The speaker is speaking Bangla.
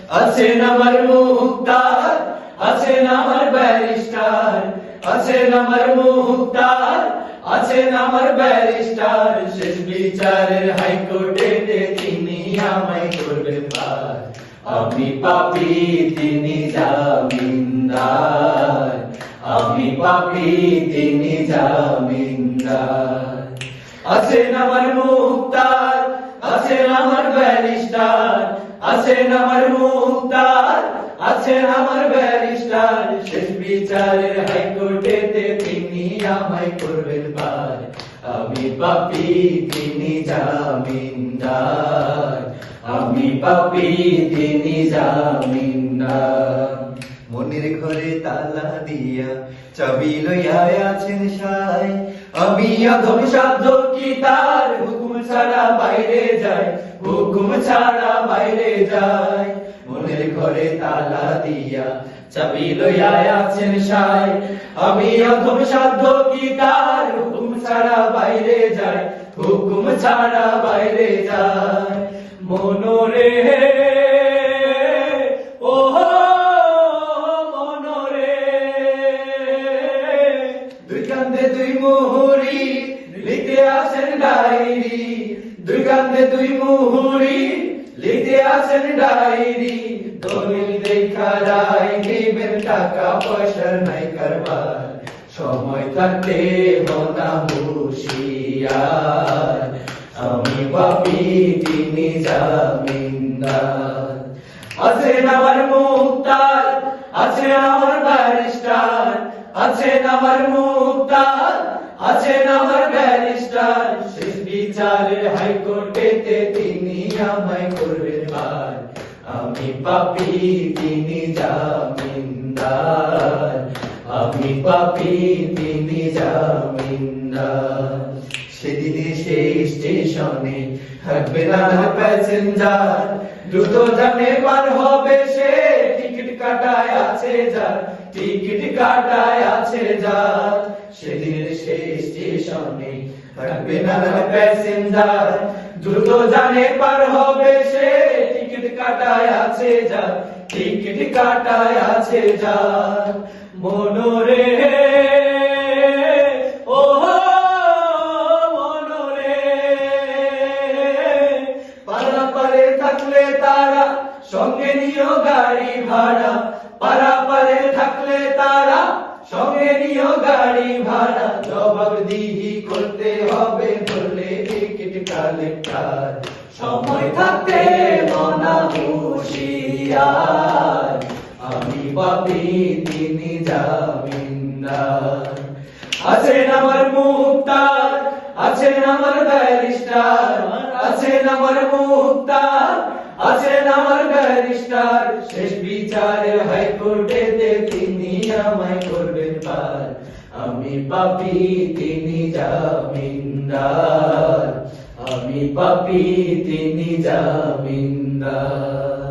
আছেন আমার মুক্তার, আছেন আমার ব্যারিস্টার, আছেন আমার মুক্তার, আছেন আমার ব্যারিস্টার। শেষ বিচারের হাইকোর্টে তিনি আমায় করবেন পার। আমি পাপী তিনি জামিনদার, আমি পাপী তিনি জামিনদার। আছেন আমার মুক্তার, আছেন আমার ব্যারিস্টার, আছেন আমার মুক্তার, আছেন আমার ব্যারিস্টার। শেষ বিচারের হাইকোর্টেতে তিনি আমায় করবেন পার। আমি পাপী তিনি জামিনদার, আমি পাপী তিনি জামিনদার। মনের ঘরে তালা দিয়া চাবি লইয়া আছেন সাই, আমি অধম সাধ্য কি তার হুকুম ছাড়া বাইরে যায়, হুকুম ছাড়া বাইরে যায়। মনের ঘরে তালা দিয়া চাবি লইয়া আছেন সাই, আমি অধম সাধ্য কি তার হুকুম ছাড়া বাইরে যায়, হুকুম ছাড়া বাইরে যায়। মনোরে ও মনোরে, দুই কান্দে দুই মুহুরি লিখে আসেন ডায়েরি, দুই কান্দে দুই মুহুরি লিখে আসেন ডায়েরি। দলিল দেখা রায় দিবেন, টাকা পয়সার নাই কারবার, সময় থাকতে মনা হুঁশিয়ার। আমি পাপী তিনি জামিনদার। আছেন আমার মুক্তার, আছেন আমার ব্যারিস্টার, আছেন আমার মুক্তার, আছেন আমার ব্যারিস্টার। শেষ বিচারের হাইকোর্টেতে তিনি আমায় করবেন পার। আমি পাপী তিনি জামিনদার, আমি পাপী তিনি জামিনদার। সেদিনে সেই স্টেশনে থাকবে না প্যাসেঞ্জার, দ্রুত জানে পার হবে সে, টিকিট কাটায় আছে যার, টিকিট কাটায় আছে যার। সেদিনের সেই স্টেশনে থাকবে না প্যাসেঞ্জার, দ্রুত জানে পার হবে সে, টিকিট কাটায় আছে যার, টিকিট কাটায় আছে যার। মনোরে ও মনোরে, পারাপারে থাকলে তারা সঙ্গে নিও গাড়ি ভাড়া, পারাপারে থাকলে তারা সঙ্গে নিও গাড়ি ভাড়া। জবাবদিহি করতে হবে বললে টিকিট কালেক্টর, সময় থাকতে মনা হুঁশিয়ার। আমি পাপী তিনি জামিনদার। আছেন আমার মুক্তার, আছেন আমার ব্যারিস্টার, আছেন আমার মুক্তার, আছেন আমার ব্যারিস্টার। শেষ বিচারের হাইকোর্টেতে তিনি আমায় করবেন পার। আমি পাপী তিনি জামিনদার, আমি পাপী তিনি জামিনদার।